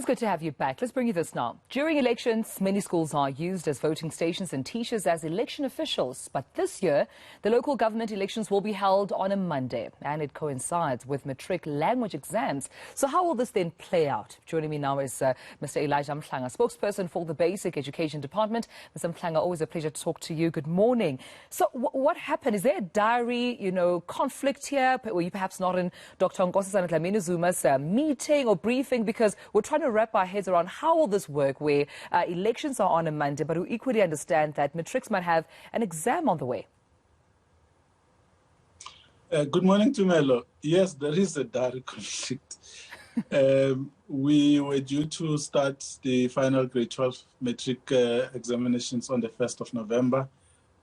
good to have you back. Let's bring you this now. During elections, many schools are used as voting stations and teachers as election officials. But this year, the local government elections will be held on a Monday, and it coincides with Matric language exams. So how will this then play out? Joining me now is Mr. Elijah Mhlanga, spokesperson for the Basic Education Department. Mr. Mhlanga, always a pleasure to talk to you. Good morning. So what happened? Is there a diary, conflict here? Were you perhaps not in Dr. Nkosazana Dlamini Zuma's meeting or briefing? Because we're trying to wrap our heads around how will this work, where elections are on a Monday, but we equally understand that Matrics might have an exam on the way. Good morning, Tumelo. Yes, there is a direct conflict. We were due to start the final grade 12 Matric examinations on the 1st of November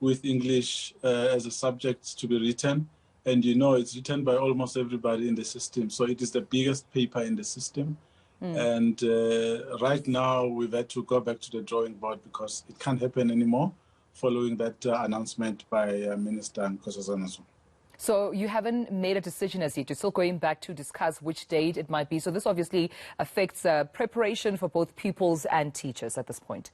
with English as a subject to be written. And it's written by almost everybody in the system. So it is the biggest paper in the system. And right now we've had to go back to the drawing board because it can't happen anymore following that announcement by Minister Nkosazana. So you haven't made a decision as yet. You're still going back to discuss which date it might be. So this obviously affects preparation for both pupils and teachers at this point.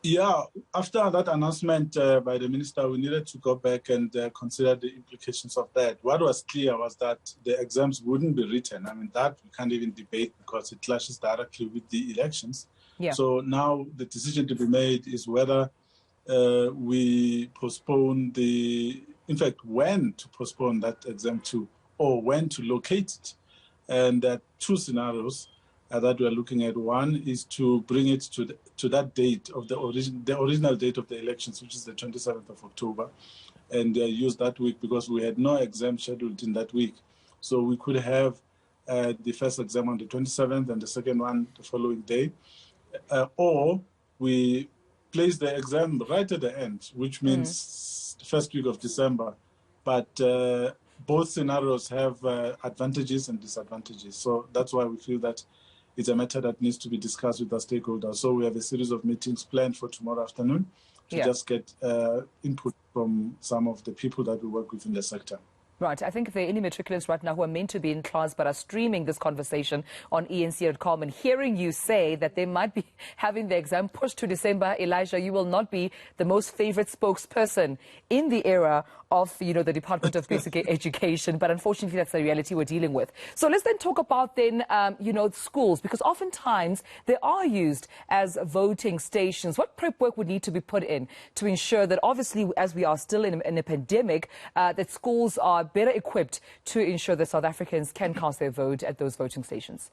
Yeah, after that announcement by the minister, we needed to go back and consider the implications of that. What was clear was that the exams wouldn't be written. I mean, that we can't even debate because it clashes directly with the elections. Yeah. So now the decision to be made is whether we postpone when to postpone that exam to, or when to locate it. And there are two scenarios that we are looking at. One is to bring it to that date of the original date of the elections, which is the 27th of October, and use that week because we had no exam scheduled in that week. So we could have the first exam on the 27th and the second one the following day, or we place the exam right at the end, which means the first week of December. But both scenarios have advantages and disadvantages. So that's why we feel that it's a matter that needs to be discussed with the stakeholders. So we have a series of meetings planned for tomorrow afternoon to just get input from some of the people that we work with in the sector. Right. I think if there are any matriculants right now who are meant to be in class but are streaming this conversation on eNCA.com and hearing you say that they might be having the exam pushed to December, Elijah, you will not be the most favorite spokesperson in the era of, the Department of Basic Education. But unfortunately, that's the reality we're dealing with. So let's then talk about then, schools, because oftentimes they are used as voting stations. What prep work would need to be put in to ensure that, obviously, as we are still in a pandemic, that schools are better equipped to ensure that South Africans can cast their vote at those voting stations?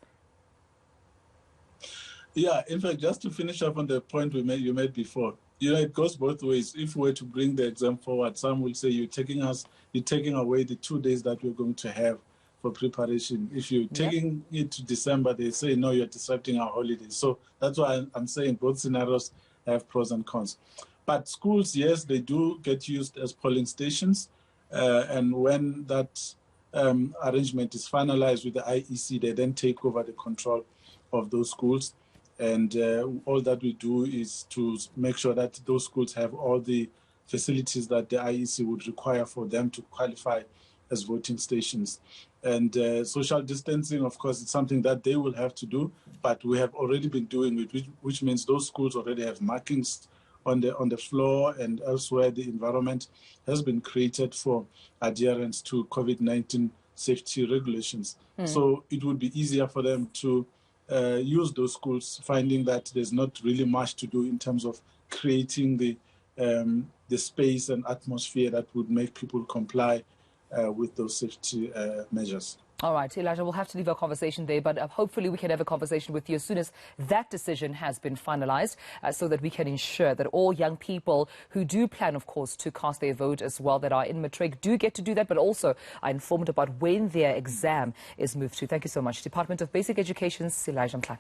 Yeah, in fact, just to finish up on the point you made before, it goes both ways. If we were to bring the exam forward, some will say you're taking away the 2 days that we're going to have for preparation. If you're taking it to December, they say, no, you're disrupting our holidays. So that's why I'm saying both scenarios have pros and cons. But schools, yes, they do get used as polling stations. And when that arrangement is finalized with the IEC, they then take over the control of those schools. And all that we do is to make sure that those schools have all the facilities that the IEC would require for them to qualify as voting stations. And social distancing, of course, it's something that they will have to do, but we have already been doing it, which means those schools already have markings on the floor and elsewhere. The environment has been created for adherence to COVID-19 safety regulations. So it would be easier for them to use those schools, finding that there's not really much to do in terms of creating the space and atmosphere that would make people comply with those safety measures. All right, Elijah, we'll have to leave our conversation there, but hopefully we can have a conversation with you as soon as that decision has been finalized, so that we can ensure that all young people who do plan, of course, to cast their vote as well, that are in Matric, do get to do that, but also are informed about when their exam is moved to. Thank you so much. Department of Basic Education's Elijah Mhlanga.